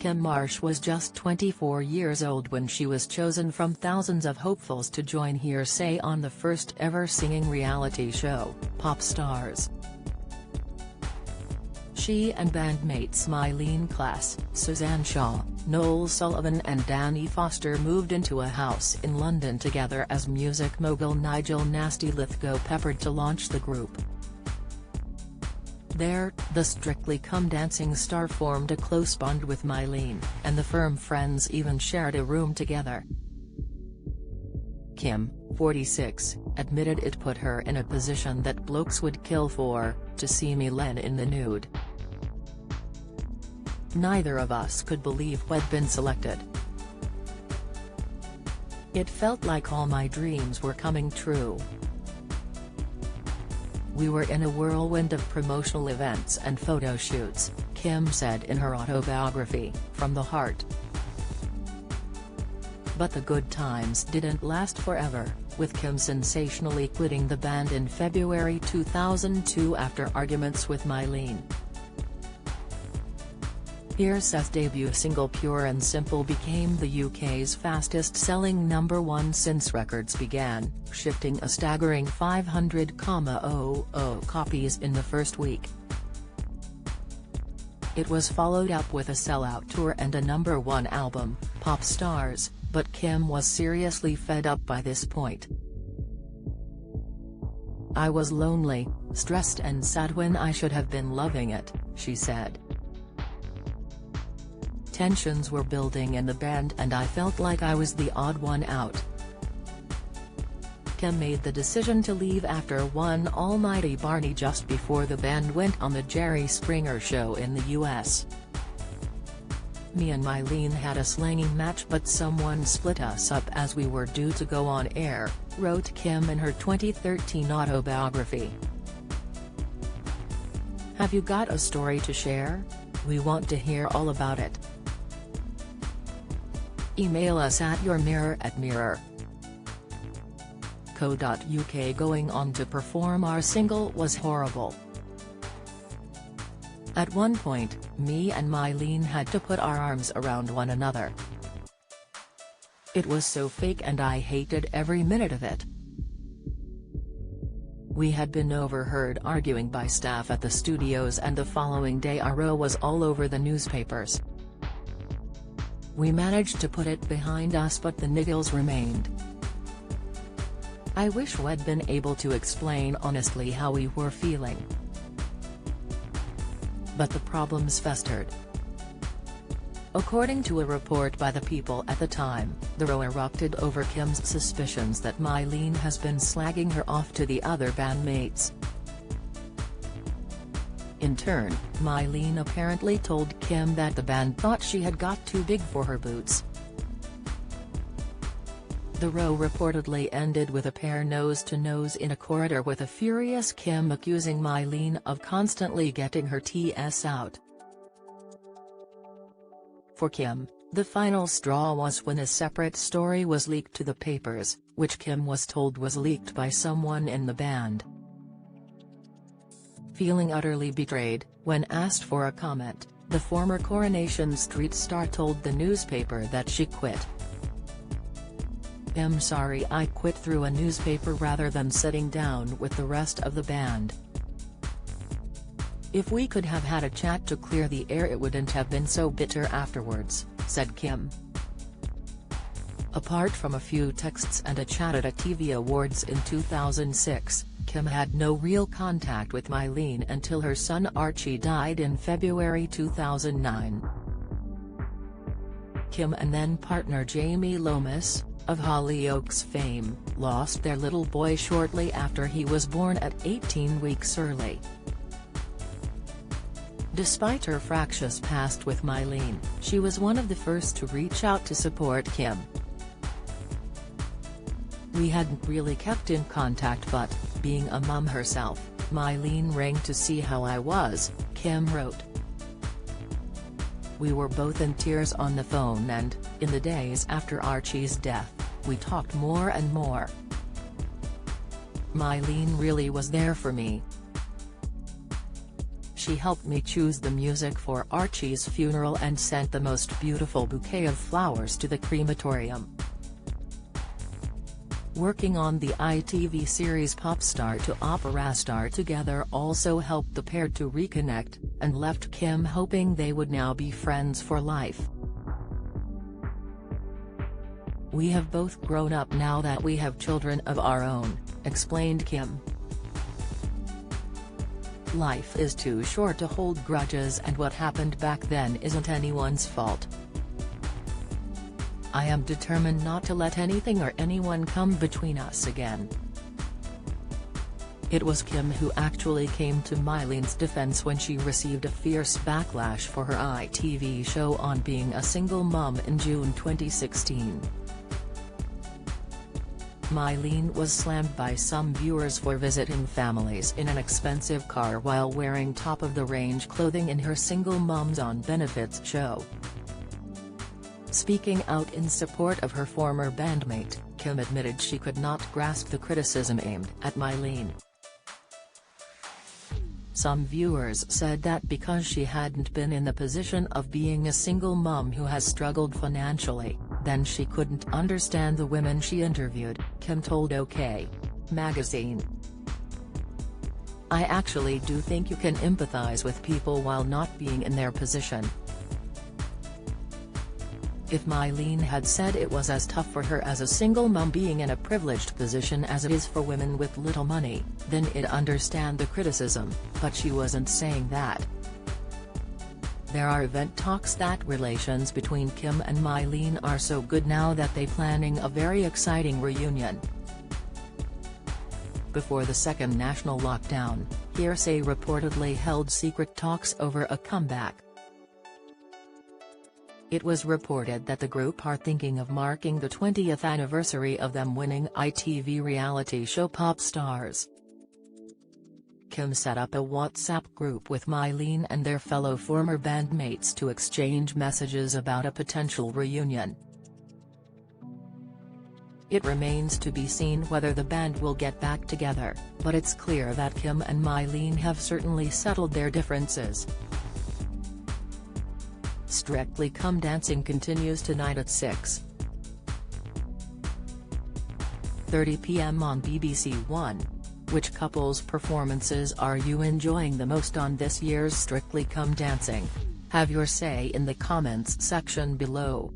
Kim Marsh was just 24 years old when she was chosen from thousands of hopefuls to join Hearsay on the first ever singing reality show, Pop Stars. She and bandmates Myleene, Klass, Suzanne Shaw, Noel Sullivan and Danny Foster moved into a house in London together as music mogul Nigel Nasty Lithgow peppered to launch the group. There, the Strictly Come Dancing star formed a close bond with Myleene, and the firm friends even shared a room together. Kim, 46, admitted it put her in a position that blokes would kill for, to see Myleene in the nude. Neither of us could believe we'd been selected. It felt like all my dreams were coming true. We were in a whirlwind of promotional events and photo shoots, Kim said in her autobiography, From the Heart. But the good times didn't last forever, with Kim sensationally quitting the band in February 2002 after arguments with Myleene. Hearsay's debut single Pure and Simple became the UK's fastest-selling #1 since records began, shifting a staggering 500,000 copies in the first week. It was followed up with a sellout tour and a #1 album, Pop Stars, but Kim was seriously fed up by this point. "I was lonely, stressed and sad when I should have been loving it," she said. "Tensions were building in the band and I felt like I was the odd one out." Kim made the decision to leave after one almighty Barney just before the band went on the Jerry Springer show in the US. "Me and Myleene had a slanging match but someone split us up as we were due to go on air," wrote Kim in her 2013 autobiography. "Have you got a story to share? We want to hear all about it. Email us at yourmirror@mirror.co.uk." Going on to perform our single was horrible. "At one point, me and Myleene had to put our arms around one another. It was so fake and I hated every minute of it. We had been overheard arguing by staff at the studios and the following day our row was all over the newspapers. We managed to put it behind us but the niggles remained. I wish we'd been able to explain honestly how we were feeling. But the problems festered." According to a report by the People at the time, the row erupted over Kim's suspicions that Myleene has been slagging her off to the other bandmates. In turn, Myleene apparently told Kim that the band thought she had got too big for her boots. The row reportedly ended with a pair nose-to-nose in a corridor with a furious Kim accusing Myleene of constantly getting her TS out. For Kim, the final straw was when a separate story was leaked to the papers, which Kim was told was leaked by someone in the band. Feeling utterly betrayed, when asked for a comment, the former Coronation Street star told the newspaper that she quit. "I'm sorry I quit through a newspaper rather than sitting down with the rest of the band. If we could have had a chat to clear the air it wouldn't have been so bitter afterwards," said Kim. Apart from a few texts and a chat at a TV awards in 2006, Kim had no real contact with Myleene until her son Archie died in February 2009. Kim and then-partner Jamie Lomas, of Hollyoaks fame, lost their little boy shortly after he was born at 18 weeks early. Despite her fractious past with Myleene, she was one of the first to reach out to support Kim. "We hadn't really kept in contact but, being a mum herself, Myleene rang to see how I was," Kim wrote. "We were both in tears on the phone and, in the days after Archie's death, we talked more and more. Myleene really was there for me. she helped me choose the music for Archie's funeral and sent the most beautiful bouquet of flowers to the crematorium. Working on the ITV series Pop Star to Opera Star together also helped the pair to reconnect, and left Kim hoping they would now be friends for life. "We have both grown up now that we have children of our own," explained Kim. "Life is too short to hold grudges, and what happened back then isn't anyone's fault. I am determined not to let anything or anyone come between us again." It was Kim who actually came to Myleene's defense when she received a fierce backlash for her ITV show on being a single mom in June 2016. Myleene was slammed by some viewers for visiting families in an expensive car while wearing top-of-the-range clothing in her Single Moms on Benefits show. Speaking out in support of her former bandmate, Kim admitted she could not grasp the criticism aimed at Myleene. Some viewers said that because she hadn't been in the position of being a single mom who has struggled financially, then she couldn't understand the women she interviewed, Kim told OK! magazine. "I actually do think you can empathize with people while not being in their position. If Myleene had said it was as tough for her as a single mom being in a privileged position as it is for women with little money, then I'd understand the criticism, but she wasn't saying that." There are event talks that relations between Kim and Myleene are so good now that they planning a very exciting reunion. Before the second national lockdown, Hearsay reportedly held secret talks over a comeback. It was reported that the group are thinking of marking the 20th anniversary of them winning ITV reality show Pop Stars. Kim set up a WhatsApp group with Myleene and their fellow former bandmates to exchange messages about a potential reunion. It remains to be seen whether the band will get back together, but it's clear that Kim and Myleene have certainly settled their differences. Strictly Come Dancing continues tonight at 6:30 p.m. on BBC One. Which couples' performances are you enjoying the most on this year's Strictly Come Dancing? Have your say in the comments section below.